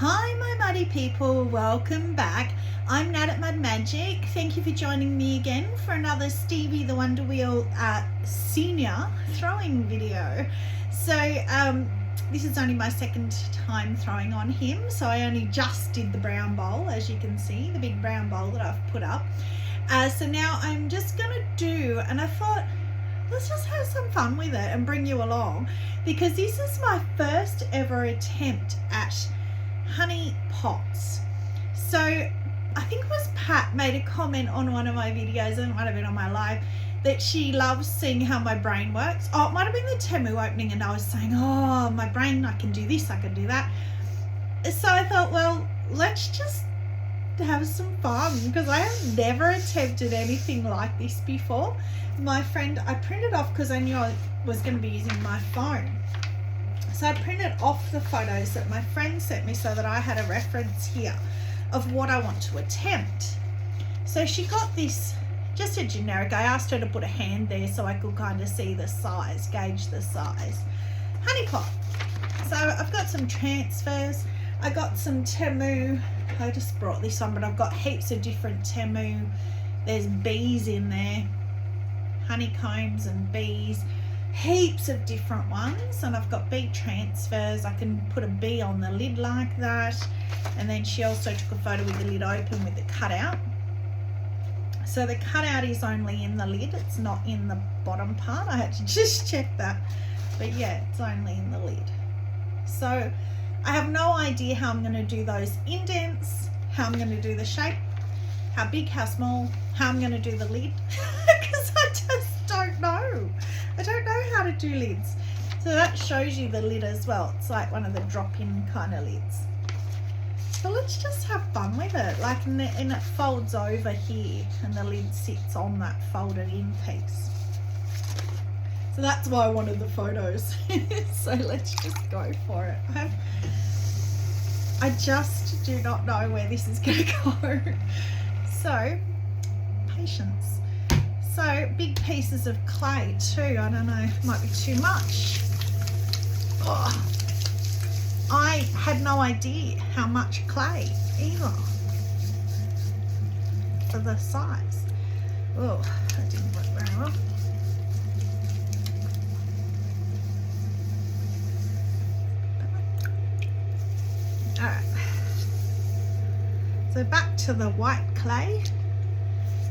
Hi my muddy people, welcome back. I'm Nat at Mud Magic. Thank you for joining me again for another Stevie the Wonder Wheel senior throwing video. So this is only my second time throwing on him, so I only just did the brown bowl, as you can see, the big brown bowl that I've put up. So now I'm just gonna do, and I thought let's just have some fun with it and bring you along, because this is my first ever attempt at honey pots. So I think it was Pat made a comment on one of my videos, and it might have been on my live, that she loves seeing how my brain works. Oh, it might have been the Temu opening, and I was saying, oh, my brain, I can do this, I can do that. So I thought, well, let's just have some fun, because I have never attempted anything like this before. My friend, I printed off, because I knew I was going to be using my phone. So I printed off the photos that my friend sent me so that I had a reference here of what I want to attempt. So she got this, just a generic, I asked her to put a hand there so I could kind of see the size, gauge the size. Honey pot. So I've got some transfers. I got some Temu. I just brought this one, but I've got heaps of different Temu. There's bees in there, honeycombs and bees. Heaps of different ones, and I've got bee transfers. I can put a bee on the lid like that, and then she also took a photo with the lid open with the cutout. So the cutout is only in the lid, it's not in the bottom part. I had to just check that, but yeah, it's only in the lid. So I have no idea how I'm going to do those indents, how I'm going to do the shape, how big, how small, how I'm going to do the lid, because I just don't know. I don't know how to do lids. So that shows you the lid as well. It's like one of the drop-in kind of lids. So let's just have fun with it. Like, and it folds over here, and the lid sits on that folded in piece. So that's why I wanted the photos. So let's just go for it. I just do not know where this is going to go. So, patience. So big pieces of clay too. I don't know, might be too much. Oh, I had no idea how much clay either for the size. Oh, that didn't work very well. All right. So back to the white clay.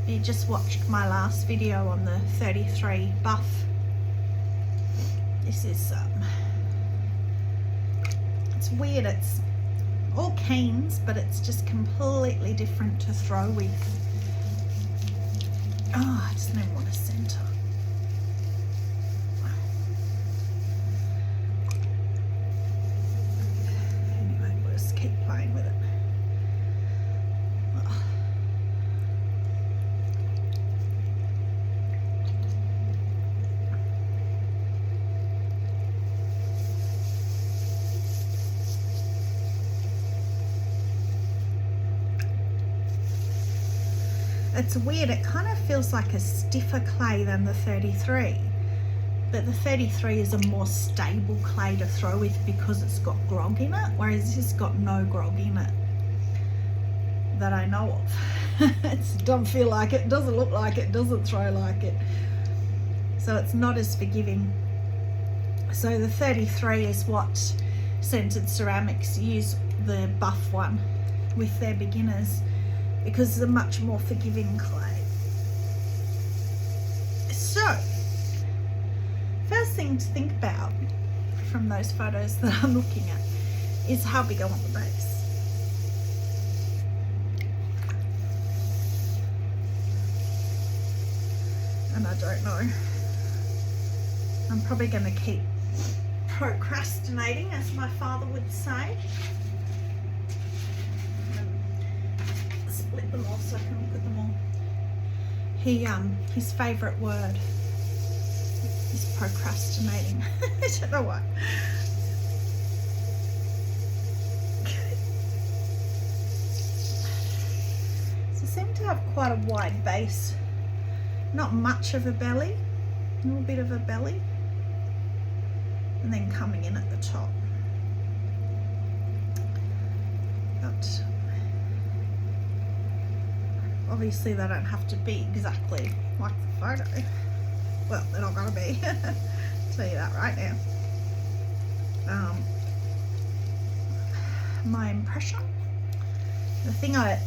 You just watched my last video on the 33 buff. This is, it's weird, it's all Keens, but it's just completely different to throw with. Oh, I just never want to center. Anyway, we'll just keep playing with it. It's weird, it kind of feels like a stiffer clay than the 33, but the 33 is a more stable clay to throw with because it's got grog in it, whereas this has got no grog in it that I know of. It doesn't feel like it, doesn't look like it, doesn't throw like it, so it's not as forgiving. So the 33 is what Scented Ceramics use, the buff one, with their beginners, because it's a much more forgiving clay. So, first thing to think about from those photos that I'm looking at is how big I want the base. And I don't know. I'm probably going to keep procrastinating, as my father would say. Split them all so I can look at them all. His favourite word is procrastinating. I don't know why. So I seem to have quite a wide base. Not much of a belly, a little bit of a belly, and then coming in at the top. Obviously they don't have to be exactly like the photo. Well, they're not gonna be. I'll tell you that right now. My impression, the thing I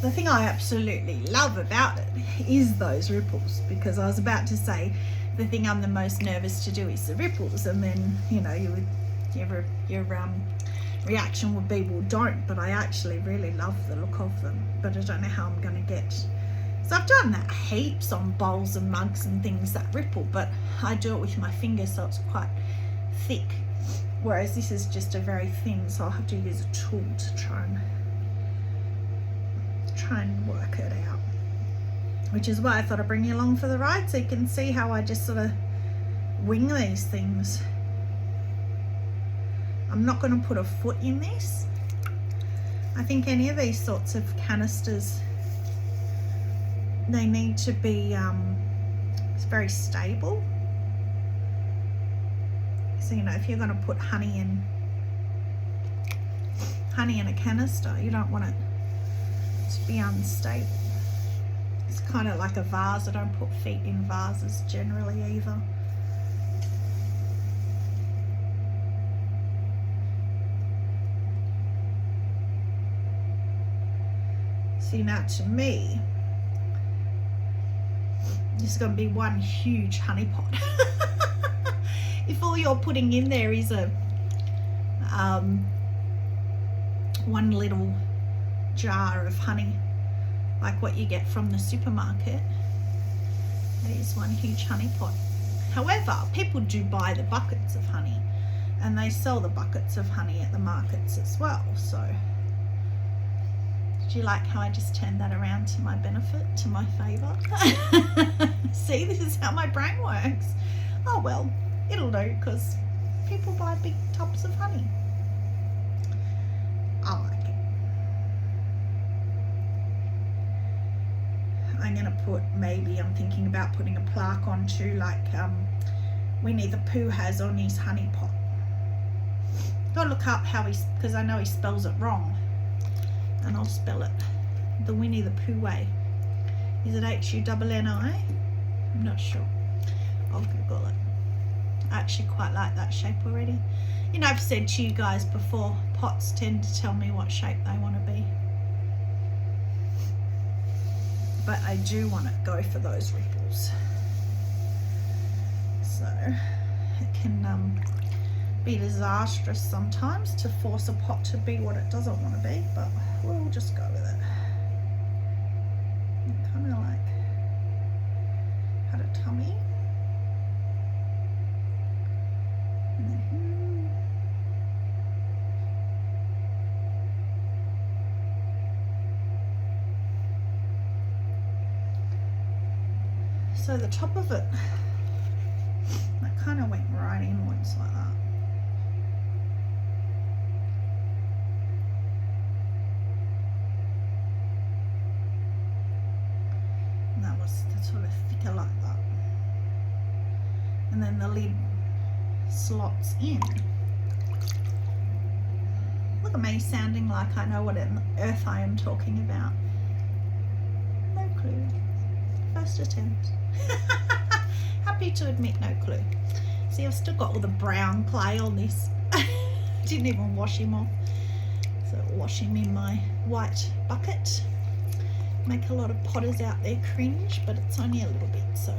absolutely love about it is those ripples, because I was about to say the thing I'm the most nervous to do is the ripples, and then your reaction would be, well, don't. But I actually really love the look of them, but I don't know how I'm going to get. So I've done that heaps on bowls and mugs and things, that ripple, but I do it with my finger, so it's quite thick, whereas this is just a very thin, so I'll have to use a tool to try and work it out, which is why I thought I'd bring you along for the ride, so you can see how I just sort of wing these things. I'm not going to put a foot in this. I think any of these sorts of canisters, they need to be it's very stable. So, you know, if you're going to put honey in a canister, you don't want it to be unstable. It's kind of like a vase. I don't put feet in vases generally either. See, now to me, this is going to be one huge honey pot. If all you're putting in there is a one little jar of honey, like what you get from the supermarket, that is one huge honey pot. However, people do buy the buckets of honey, and they sell the buckets of honey at the markets as well. So do you like how I just turned that around to my benefit, to my favour? See, this is how my brain works. Oh well, it'll do, because people buy big tubs of honey. I like it. I'm going to put, maybe I'm thinking about putting a plaque on too, like Winnie the Pooh has on his honey pot. Got to look up how because I know he spells it wrong. And I'll spell it the Winnie the Pooh way. Is it H-U-N-N-I? I'm not sure. I'll Google it. I actually quite like that shape already. You know, I've said to you guys before, pots tend to tell me what shape they want to be. But I do want to go for those ripples. So it can be disastrous sometimes to force a pot to be what it doesn't want to be, but we'll just go with it. Kind of like had a tummy. And then, so the top of it, that kind of went right inwards like that. That was sort of thicker like that, and then the lid slots in. Look at me sounding like I know what on earth I am talking about. No clue. First attempt. Happy to admit no clue. See, I've still got all the brown clay on this. Didn't even wash him off, so wash him in my white bucket. Make a lot of potters out there cringe, but it's only a little bit, so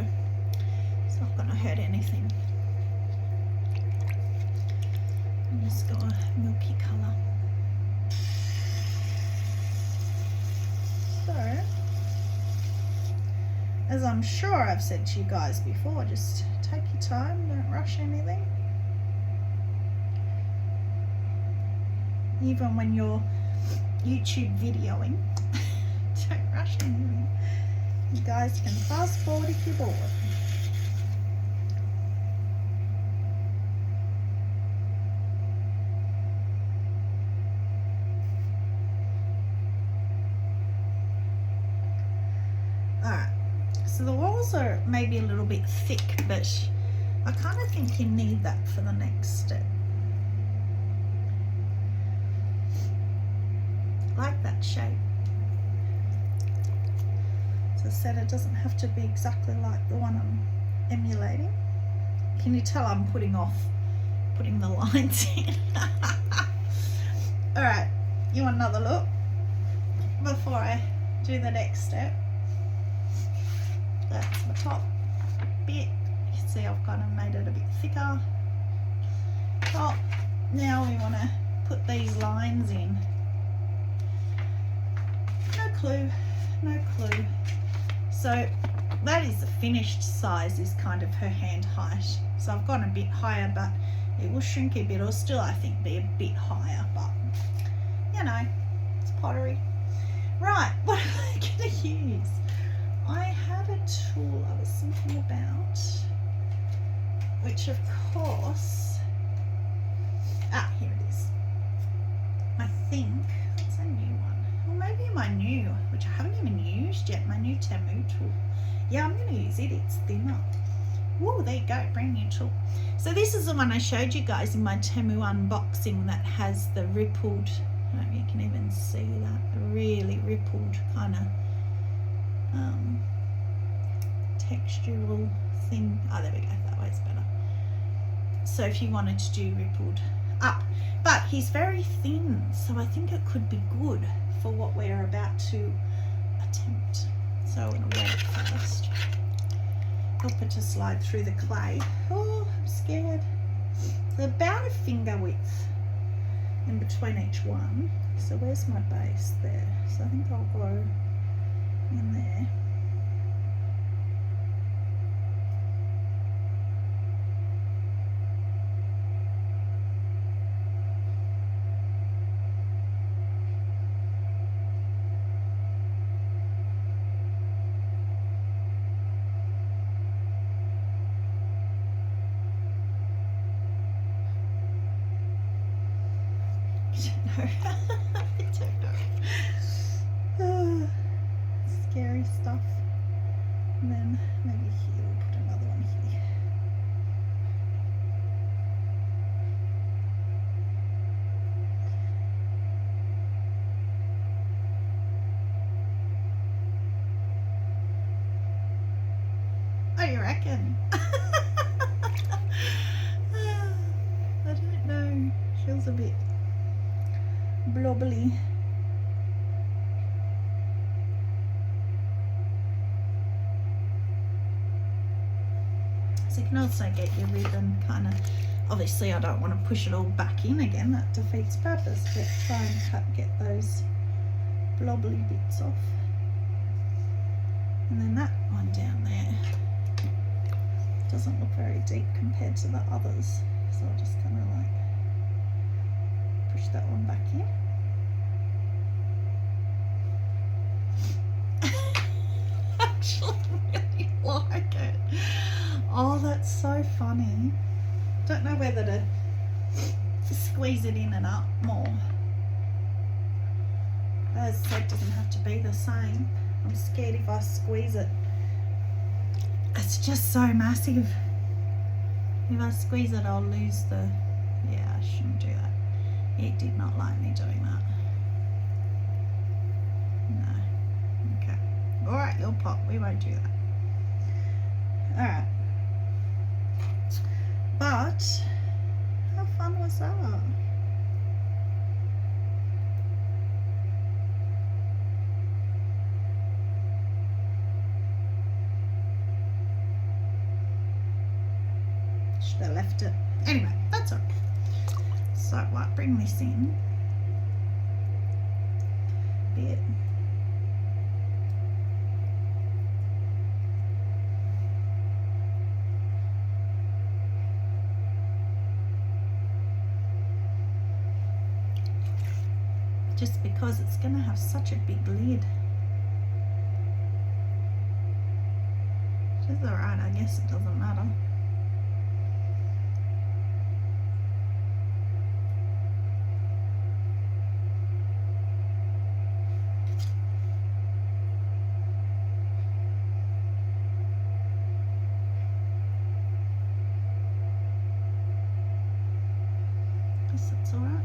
it's not going to hurt anything. And just got a milky colour. So, as I'm sure I've said to you guys before, just take your time, don't rush anything. Even when you're YouTube videoing, don't rush anything. You guys can fast forward if you're bored. Alright, so the walls are maybe a little bit thick, but I kind of think you need that for the next step. Like that shape. As I said, it doesn't have to be exactly like the one I'm emulating. Can you tell I'm putting off putting the lines in? Alright, you want another look before I do the next step? That's the top bit. You can see I've kind of made it a bit thicker. Top. Now we want to put these lines in. No clue. So that is the finished size, is kind of her hand height. So I've gone a bit higher, but it will shrink a bit, or still I think be a bit higher, but you know, it's pottery. Right, what am I going to use? I have a tool I was thinking about, which of course, here it is. I think it's a new one, or maybe my new, which I haven't even used yet, my new Temu tool. Yeah, I'm going to use it. It's thinner. Whoa, there you go, brand new tool. So this is the one I showed you guys in my Temu unboxing that has the rippled, I don't know if you can even see that, the really rippled kind of textural thing. Oh, there we go, that way's better. So if you wanted to do rippled up, but he's very thin, so I think it could be good for what we're about to attempt. So I'm going to wet it first. Help it to slide through the clay. Oh, I'm scared. So about a finger width in between each one. So where's my base? There. So I think I'll go in there. I don't know. Scary stuff. And then maybe here we'll put another one here. Oh, you reckon? I don't know. Feels a bit blobbly. So you can also get your ribbon kind of, obviously I don't want to push it all back in again, that defeats purpose, but try and get those blobbly bits off. And then that one down there doesn't look very deep compared to the others, so I'll just kind of like push that one back in. Actually really like it. Oh, that's so funny. Don't know whether to squeeze it in and up more. As I said, it doesn't have to be the same. I'm scared if I squeeze it, it's just so massive. If I squeeze it, I'll lose the, yeah, I shouldn't do that. It did not like me doing that. No. Okay. Alright, you'll pop. We won't do that. Alright. But, how fun was that? Should have left it. Anyway, that's all right. So what, bring this in a bit. Just because it's going to have such a big lid. Which is alright, I guess it doesn't matter. Guess that's alright.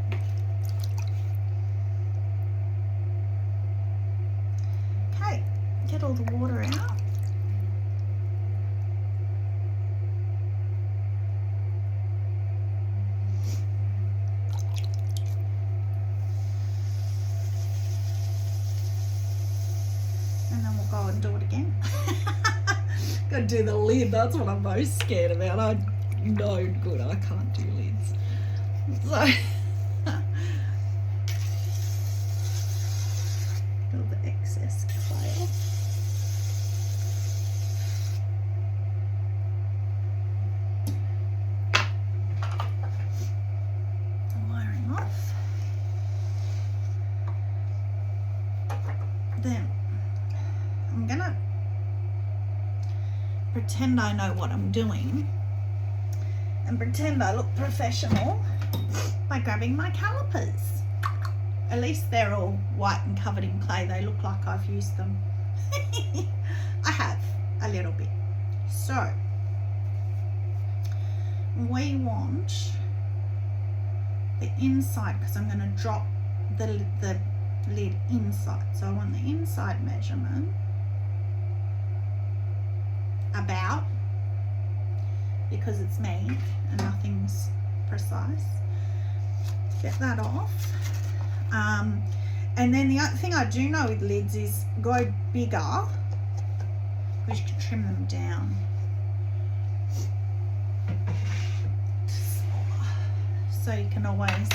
Get all the water out. And then we'll go and do it again. Gotta do the lid, that's what I'm most scared about. I know good, I can't do lids. So, all the excess clay off. Wiring off. Then I'm gonna pretend I know what I'm doing and pretend I look professional by grabbing my calipers. At least they're all white and covered in clay. They look like I've used them. I have a little bit. So we want the inside, because I'm going to drop the lid inside. So I want the inside measurement about, because it's me and nothing's precise. Get that off. And then the other thing I do know with lids is go bigger, because you can trim them down. So you can always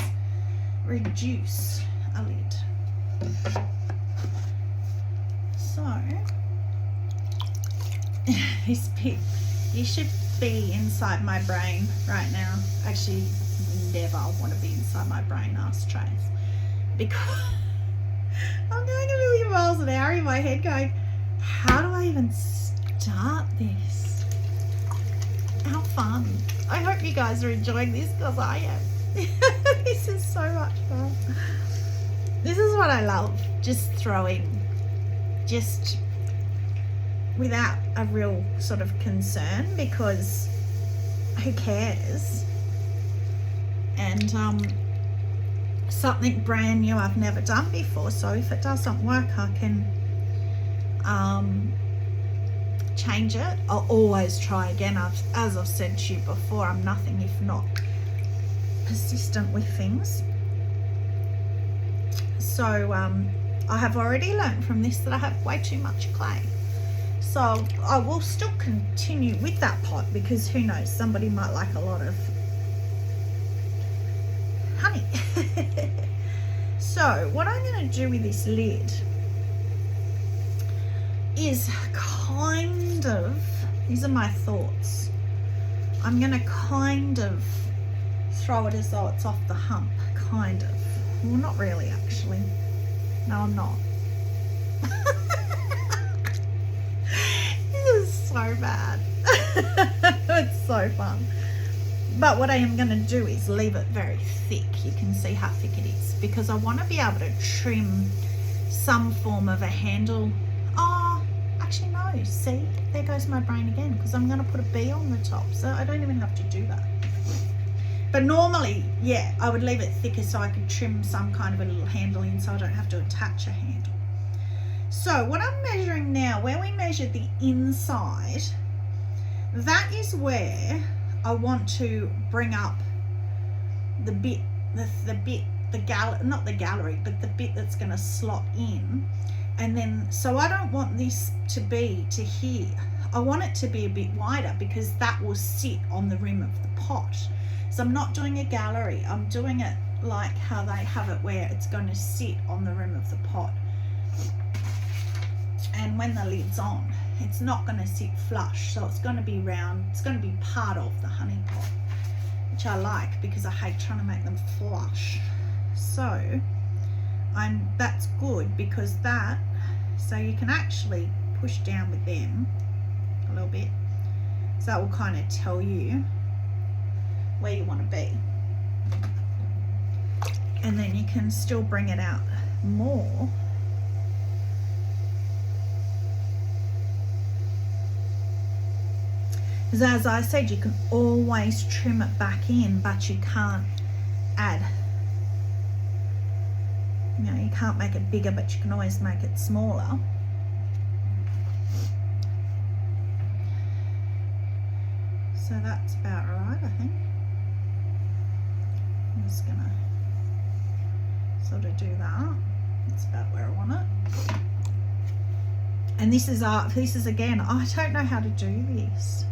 reduce a lid. So this bit, you should be inside my brain right now. Actually, never want to be inside my brain, ashtrays, because I'm going a million miles an hour in my head going, how do I even start this? How fun. I hope you guys are enjoying this, because I am. This is so much fun. This is what I love, just throwing, just without a real sort of concern, because who cares? And something brand new I've never done before, so if it doesn't work I can change it. I'll always try again. As I've said to you before, I'm nothing if not persistent with things. So I have already learned from this that I have way too much clay. So I will still continue with that pot, because who knows, somebody might like a lot of honey. So what I'm going to do with this lid is kind of, these are my thoughts, I'm going to kind of throw it as though it's off the hump, kind of. Well, not really, actually. No, I'm not. This is so bad. It's so fun. But what I am going to do is leave it very thick. You can see how thick it is, because I want to be able to trim some form of a handle. Oh, actually no, see, there goes my brain again, because I'm going to put a bee on the top, so I don't even have to do that. But normally, yeah, I would leave it thicker so I could trim some kind of a little handle in, so I don't have to attach a handle. So what I'm measuring now, where we measured the inside, that is where I want to bring up the bit, not the gallery, but the bit that's going to slot in. And then, so I don't want this to be to here. I want it to be a bit wider, because that will sit on the rim of the pot. So I'm not doing a gallery, I'm doing it like how they have it, where it's going to sit on the rim of the pot. And when the lid's on, it's not going to sit flush, so it's going to be round, it's going to be part of the honey pot, which I like, because I hate trying to make them flush. So that's good, because that, so you can actually push down with them a little bit, so that will kind of tell you where you want to be, and then you can still bring it out more. Because as I said, you can always trim it back in, but you can't add, you know, you can't make it bigger, but you can always make it smaller. So that's about right, I think. I'm just gonna sort of do that. That's about where I want it. And this is again, I don't know how to do this.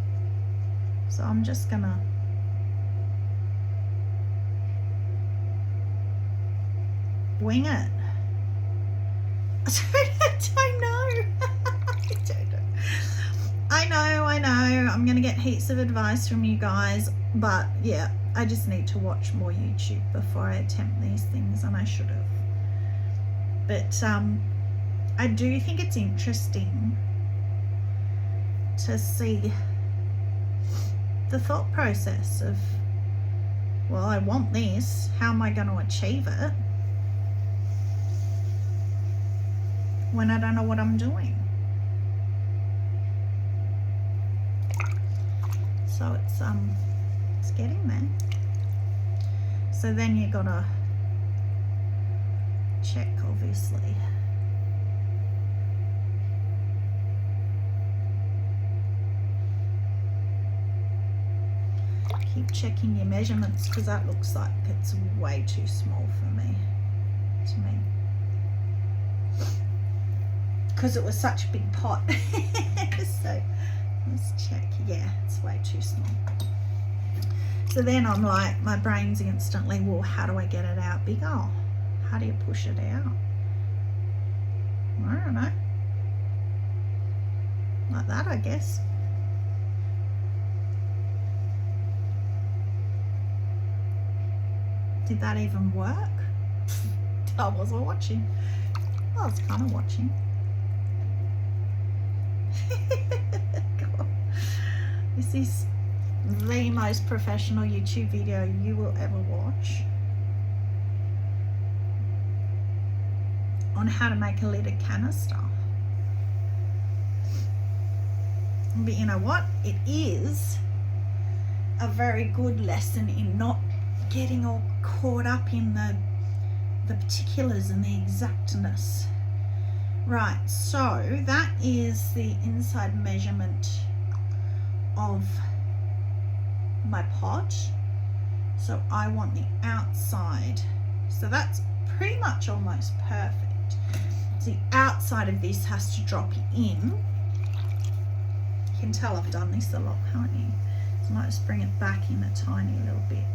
So I'm just gonna wing it. I don't know. I know. I'm gonna get heaps of advice from you guys, but yeah, I just need to watch more YouTube before I attempt these things, and I should have. But I do think it's interesting to see the thought process of, well, I want this, how am I going to achieve it when I don't know what I'm doing? So it's getting there. So then you gotta check, obviously. Keep checking your measurements, because that looks like it's way too small for me, to me. Because it was such a big pot. So let's check. Yeah, it's way too small. So then I'm like, my brain's instantly, well, how do I get it out bigger? How do you push it out? I don't know. Like that, I guess. Did that even work? I wasn't watching. I was kind of watching. God. This is the most professional YouTube video you will ever watch on how to make a lid canister. But you know what? It is a very good lesson in not getting all caught up in the particulars and the exactness. Right, so that is the inside measurement of my pot. So I want the outside. So that's pretty much almost perfect. So the outside of this has to drop in. You can tell I've done this a lot, can't you? So I might just bring it back in a tiny little bit.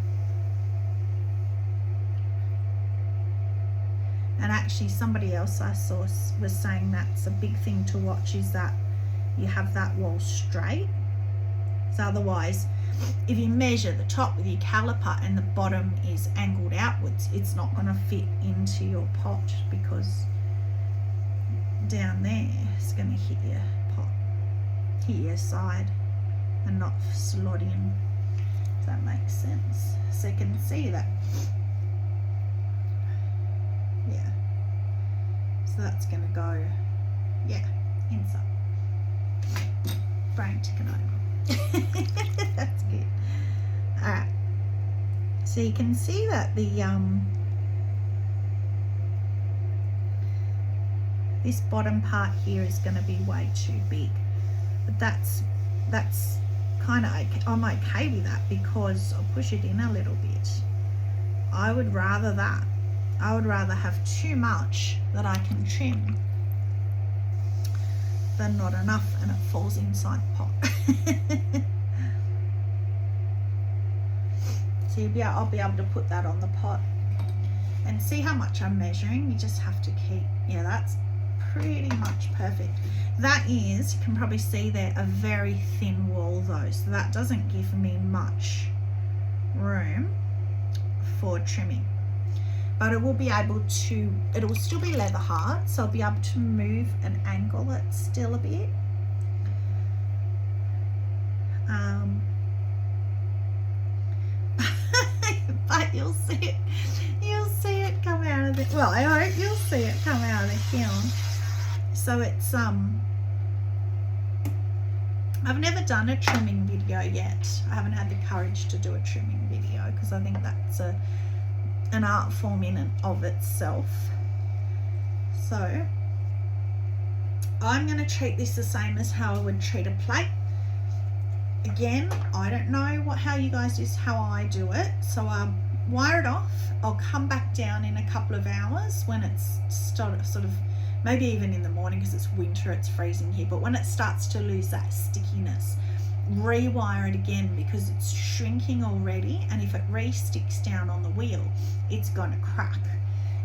And actually somebody else I saw was saying that's a big thing to watch, is that you have that wall straight. So otherwise, if you measure the top with your caliper and the bottom is angled outwards, it's not going to fit into your pot, because down there it's going to hit your pot, hit your side and not slot in, if that makes sense. So you can see that. Yeah, so that's going to go, yeah, inside. Brain ticking over. That's good. All right, so you can see that the this bottom part here is going to be way too big, but that's kind of okay. I'm okay with that, because I'll push it in a little bit. I would rather that. I would rather have too much that I can trim than not enough and it falls inside the pot. So I'll be able to put that on the pot and see how much I'm measuring. You just have to keep, yeah, that's pretty much perfect. That is, you can probably see there, a very thin wall though, so that doesn't give me much room for trimming. But it will be able to, it will still be leather hard, so I'll be able to move and angle it still a bit. But you'll see it come out of the, well, I hope you'll see it come out of the kiln. So it's, I've never done a trimming video yet. I haven't had the courage to do a trimming video, because I think that's an art form in and of itself. So I'm going to treat this the same as how I would treat a plate. again, I don't know how you guys do, how I do it. So I'll wire it off. I'll come back down in a couple of hours when it's sort of, maybe even in the morning because it's winter, it's freezing here. But when it starts to lose that stickiness, rewire it again because it's shrinking already. And if it re-sticks down on the wheel, it's going to crack.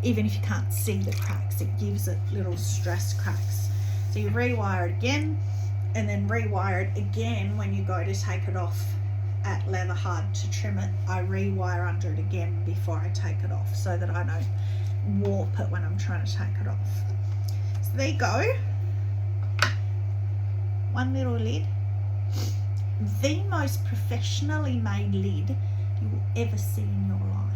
Even if you can't see the cracks, it gives it little stress cracks. So you rewire it again, and then rewire it again when you go to take it off at leather hard to trim it. I rewire under it again before I take it off so that I don't warp it when I'm trying to take it off. So there you go. One little lid. The most professionally made lid you will ever see in your life.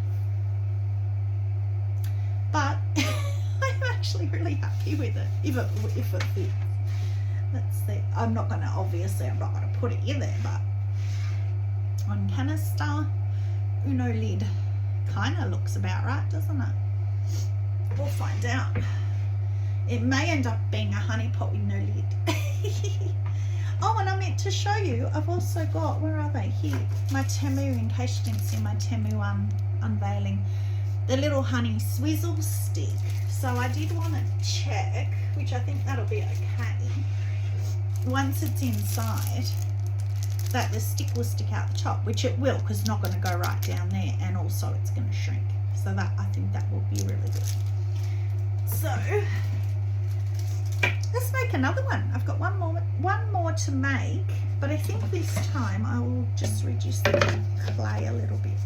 But I'm actually really happy with it if it fits. Let's see. I'm not going to put it in there, but on canister, Uno lid kind of looks about right, doesn't it? We'll find out. It may end up being a honey pot with no lid. Oh, and I meant to show you, I've also got, where are they? Here, my Temu, in case you didn't see my Temu unveiling, the little honey swizzle stick. So I did want to check, which I think that'll be okay, once it's inside, that the stick will stick out the top, which it will, because it's not going to go right down there, and also it's going to shrink. So that, I think that will be really good. So let's make another one. I've got one more to make, but I think this time I will just reduce the clay a little bit.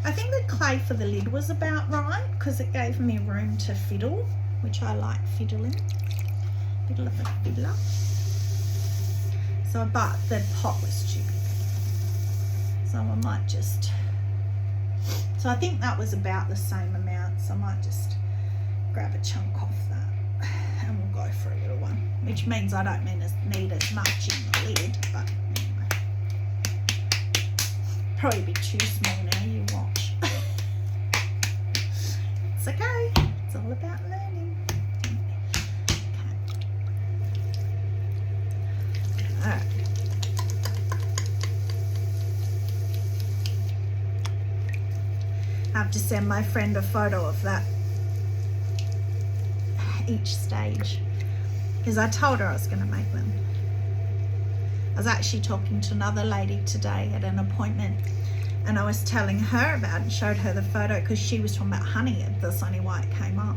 I think the clay for the lid was about right because it gave me room to fiddle, which I like fiddling. Fiddle of a fiddler. So, but the pot was too big. So I might just, so I think that was about the same amount. So I might just grab a chunk off that and we'll go for a little one, which means I don't need as much in the lid, but anyway. Probably be too small now, you watch. It's okay, it's all about learning. Okay. Alright. I have to send my friend a photo of that, each stage, because I told her I was going to make them. I was actually talking to another lady today at an appointment, and I was telling her about it, showed her the photo because she was talking about honey. That's only why it came up.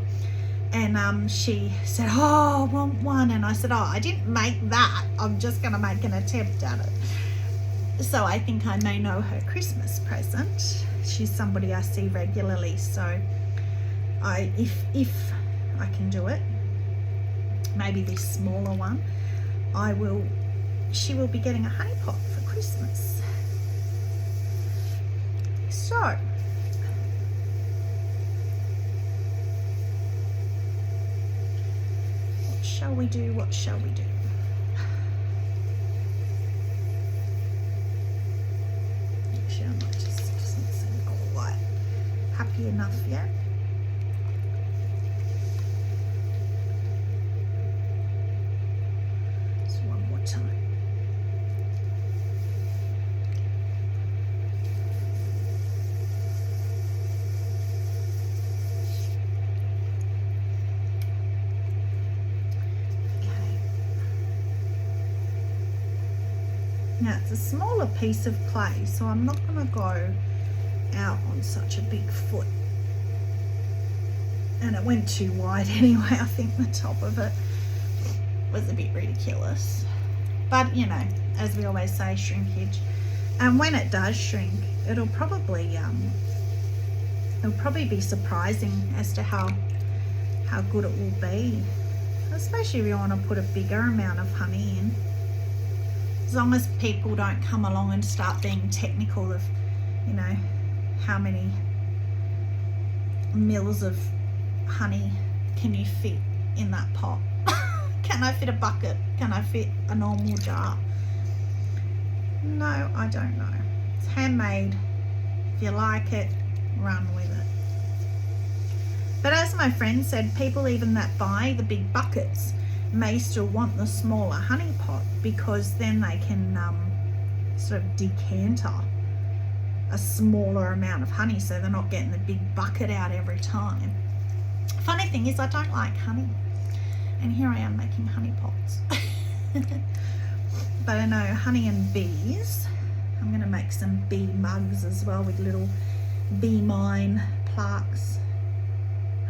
And she said, oh, I want one. And I said, oh, I didn't make that. I'm just going to make an attempt at it. So I think I may know her Christmas present. She's somebody I see regularly. So if I can do it, maybe this smaller one, she will be getting a honey pot for Christmas. So what shall we do? What shall we do? Actually, I might just, doesn't seem quite happy enough yet. Just one more time. Now it's a smaller piece of clay, so I'm not going to go out on such a big foot. And it went too wide anyway. I think the top of it was a bit ridiculous. But, you know, as we always say, shrinkage. And when it does shrink, it'll probably be surprising as to how good it will be. Especially if you want to put a bigger amount of honey in. As long as people don't come along and start being technical of, you know, how many mils of honey can you fit in that pot? Can I fit a bucket? Can I fit a normal jar? No, I don't know. It's handmade. If you like it, run with it. But as my friend said, people even that buy the big buckets may still want the smaller honey pot because then they can sort of decanter a smaller amount of honey so they're not getting the big bucket out every time. Funny thing is I don't like honey, and here I am making honey pots. But I know honey and bees. I'm going to make some bee mugs as well with little bee mine plaques,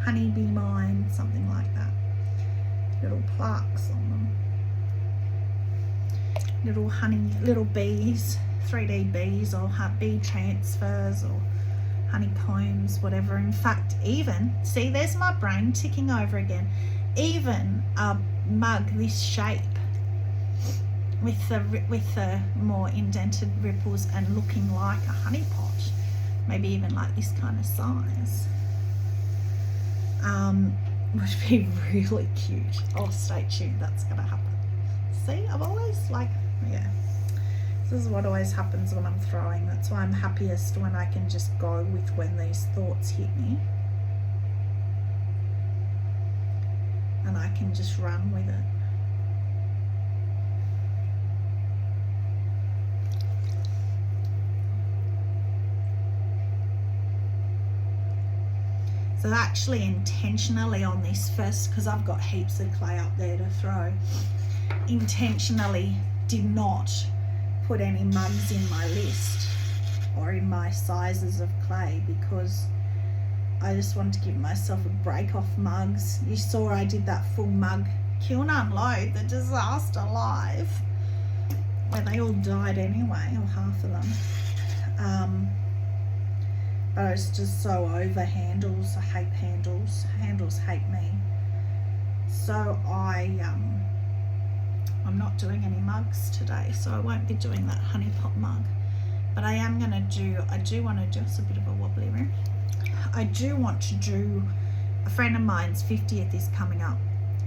honey bee mine, something like that. Little plaques on them. Little honey, little bees, 3D bees, or bee transfers, or honeycombs, whatever. In fact, even, see, there's my brain ticking over again. Even a mug this shape with the more indented ripples and looking like a honey pot, maybe even like this kind of size, would be really cute. Oh, stay tuned, that's gonna happen. See, I've always yeah, this is what always happens when I'm throwing. That's why I'm happiest when I can just go with when these thoughts hit me, and I can just run with it. So actually intentionally on this first, because I've got heaps of clay up there to throw, intentionally did not put any mugs in my list or in my sizes of clay, because I just wanted to give myself a break off mugs. You saw I did that full mug kiln unload, the disaster live, where they all died anyway, or half of them. But I was just so over handles. I hate handles. Handles hate me. So I'm not doing any mugs today, so I won't be doing that honey pot mug. But I am going to do, I do want to do, it's a bit of a wobbly room. I do want to do, a friend of mine's 50th is coming up,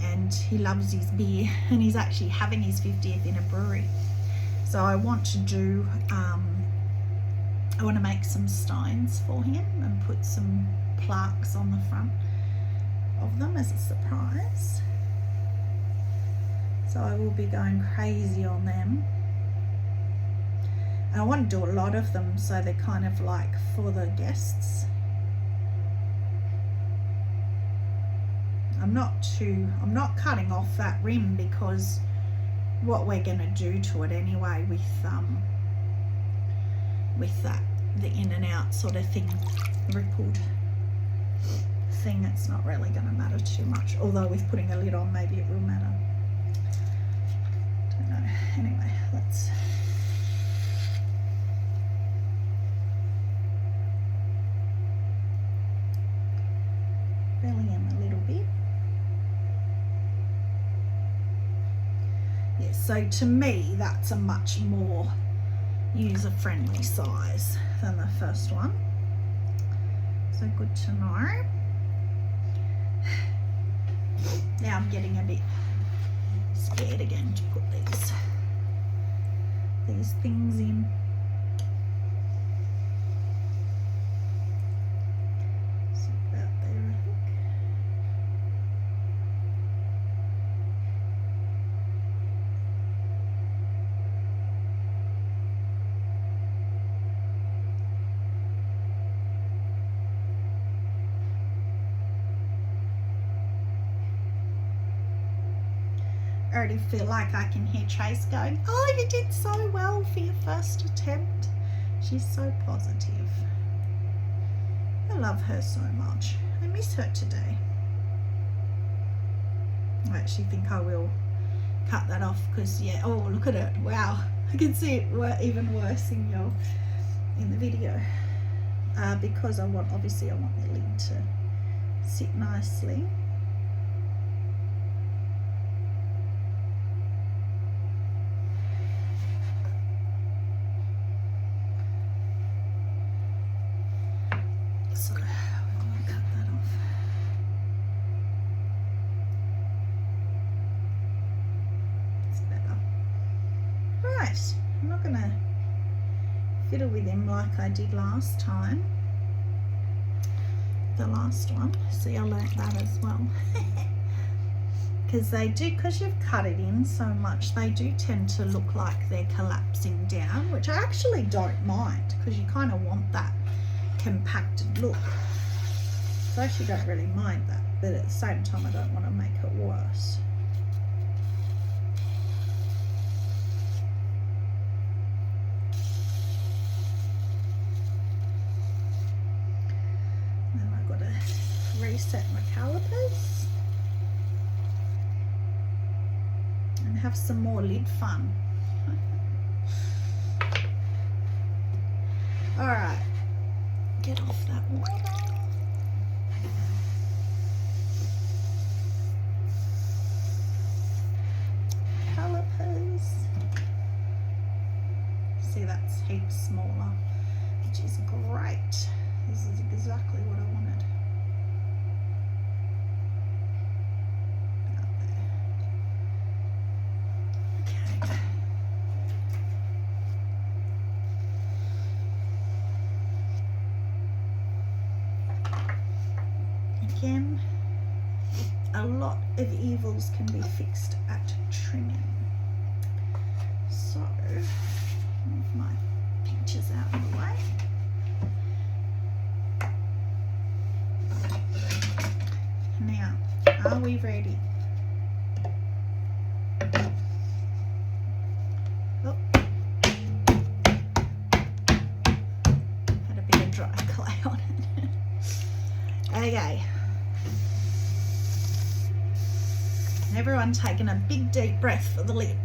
and he loves his beer, and he's actually having his 50th in a brewery. So I want to do, I want to make some steins for him and put some plaques on the front of them as a surprise. So I will be going crazy on them. And I want to do a lot of them so they're kind of like for the guests. I'm not cutting off that rim, because what we're going to do to it anyway with that, the in and out sort of thing, rippled thing, it's not really going to matter too much, although with putting a lid on maybe it will matter. Don't know. Anyway, let's belly in a little bit. Yeah, so to me that's a much more user-friendly size than the first one, so good to know. Now I'm getting a bit scared again to put these things in. So about there, I think. I already feel like I can hear Trace going, "Oh, you did so well for your first attempt." She's so positive. I love her so much. I miss her today. I actually think I will cut that off, because yeah, oh look at it, wow, I can see it even worse in the video, because obviously I want the lid to sit nicely. So we'll cut that off. It's better. Right, I'm not going to fiddle with him like I did last time. The last one. See, I learnt that as well. because they do, because you've cut it in so much, they do tend to look like they're collapsing down, which I actually don't mind, because you kind of want that compacted look. So I actually don't really mind that, but at the same time I don't want to make it worse. Then I've got to reset my calipers and have some more lid fun. All right, get off that water. Calipers. See, that's heaps smaller, which is great. This is exactly what I wanted. About there. Okay. Again, a lot of evils can be fixed at trimming. So, move my pinches out of the way. Now, are we ready? Oh. Had a bit of dry clay on it. Okay. Everyone taking a big deep breath for the lid.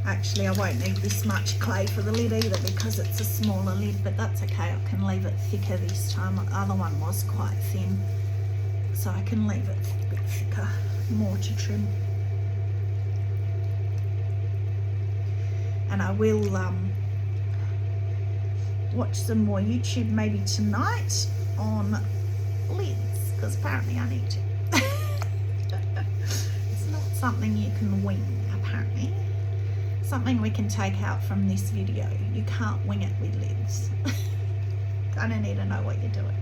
Actually, I won't need this much clay for the lid either because it's a smaller lid, but that's okay. I can leave it thicker this time. The other one was quite thin, so I can leave it a bit thicker, more to trim. And I will watch some more YouTube maybe tonight on lids, because apparently I need to. It's not something you can wing, apparently. Something we can take out from this video. You can't wing it with lids. Kind of need to know what you're doing.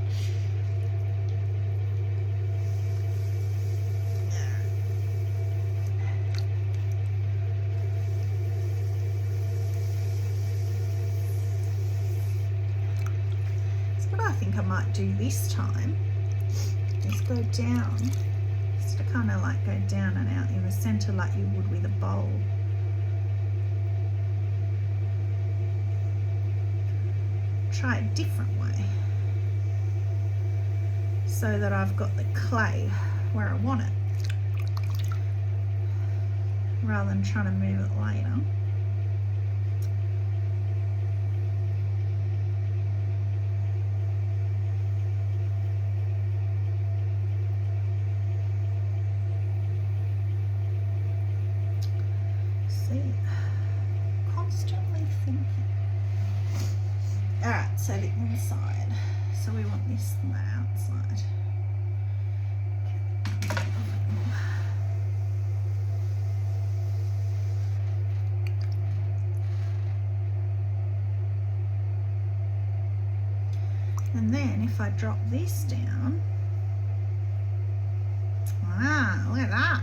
So what I think I might do this time is go down, just to kind of like go down and out in the center like you would with a bowl. Try a different way so that I've got the clay where I want it rather than trying to move it later. See, constantly thinking. Alright, so the inside. So we want this on the outside. And then if I drop this down, look at that.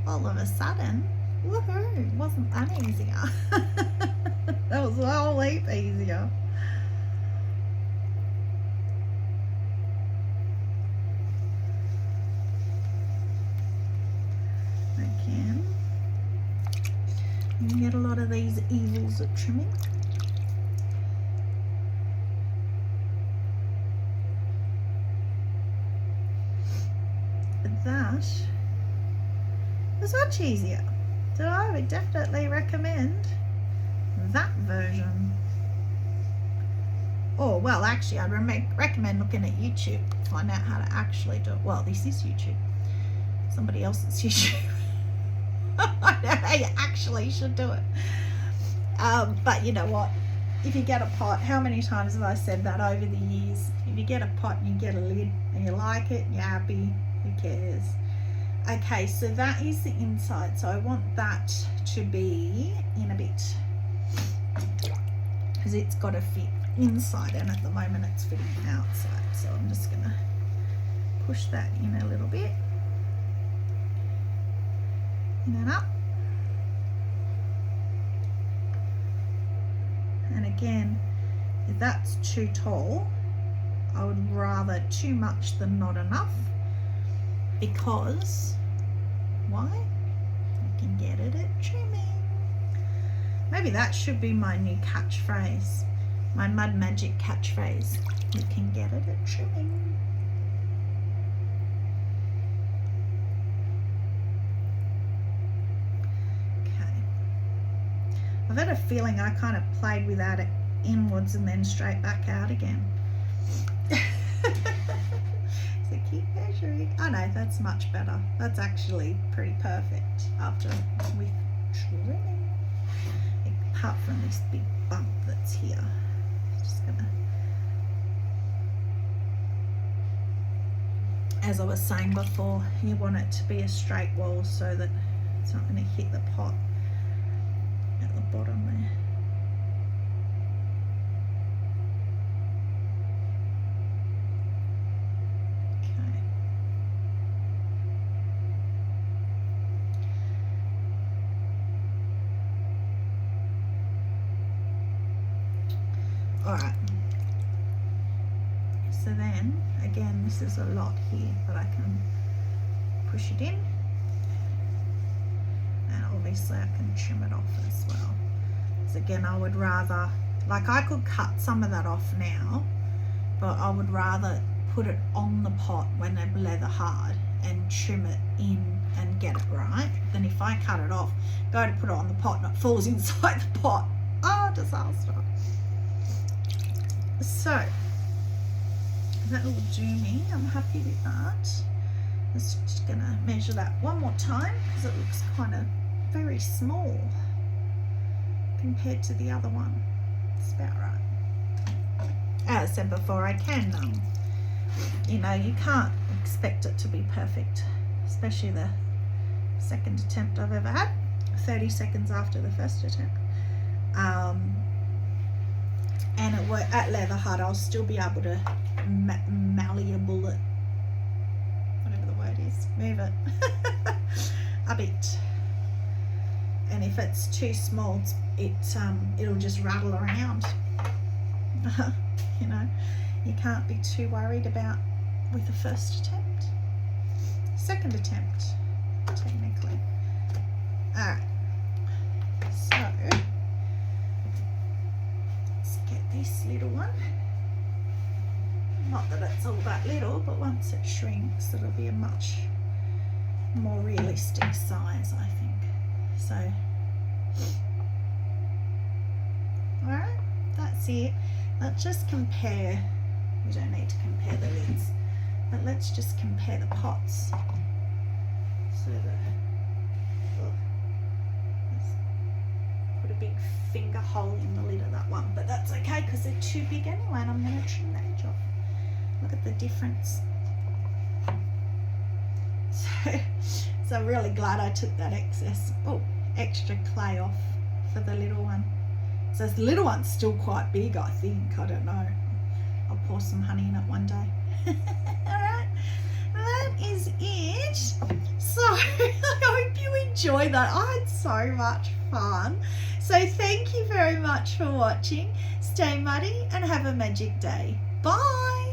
All of a sudden, woohoo, wasn't that easier? That was a whole heap easier. Again, you get a lot of these evils at trimming. But that was much easier. So I would definitely recommend that version. Or, well, actually, I'd recommend looking at YouTube to find out how to actually do it. Well, this is YouTube. Somebody else's YouTube. I know how you actually should do it. But you know what? If you get a pot, how many times have I said that over the years? If you get a pot and you get a lid and you like it and you're happy, who cares? Okay, so that is the inside. So I want that to be in a bit, because it's got to fit inside, and at the moment it's fitting outside. So I'm just going to push that in a little bit. In and up. And again, if that's too tall, I would rather too much than not enough, because why? You can get it at trimming. Maybe that should be my new catchphrase, my Mud Magic catchphrase. You can get it at trimming. Okay. I've had a feeling I kind of played without it inwards and then straight back out again. So keep measuring. Oh no, that's much better. That's actually pretty perfect after with trimming. Apart from this big bump that's here. Just gonna, as I was saying before, you want it to be a straight wall so that it's not going to hit the pot at the bottom there. Alright, so then again, this is a lot here, but I can push it in, and obviously I can trim it off as well. So again, I would rather, like, I could cut some of that off now, but I would rather put it on the pot when they're leather hard and trim it in and get it right, than if I cut it off, go to put it on the pot and it falls inside the pot. Oh, disaster. So that will do me. I'm happy with that. Just gonna measure that one more time because it looks kind of very small compared to the other one. It's about right. As I said before, I can, you know, you can't expect it to be perfect, especially the second attempt I've ever had, 30 seconds after the first attempt. And at leather hard, I'll still be able to malleable it, whatever the word is, move it a bit. And if it's too small, it'll just rattle around. You know, you can't be too worried about with the first attempt. Second attempt, technically. All right. So this little one, not that it's all that little, but once it shrinks it'll be a much more realistic size, I think. So alright, that's it. Let's just compare. We don't need to compare the lids, but let's just compare the pots. So put a big finger hole in the lid of that one, but that's okay because they're too big anyway, and I'm going to trim the edge off. Look at the difference. So I'm really glad I took that extra clay off for the little one. So this little one's still quite big, I think. I don't know. I'll pour some honey in it one day. Alright, that is it. So I hope you enjoyed that. I had so much fun. So thank you very much for watching. Stay muddy and have a magic day. Bye.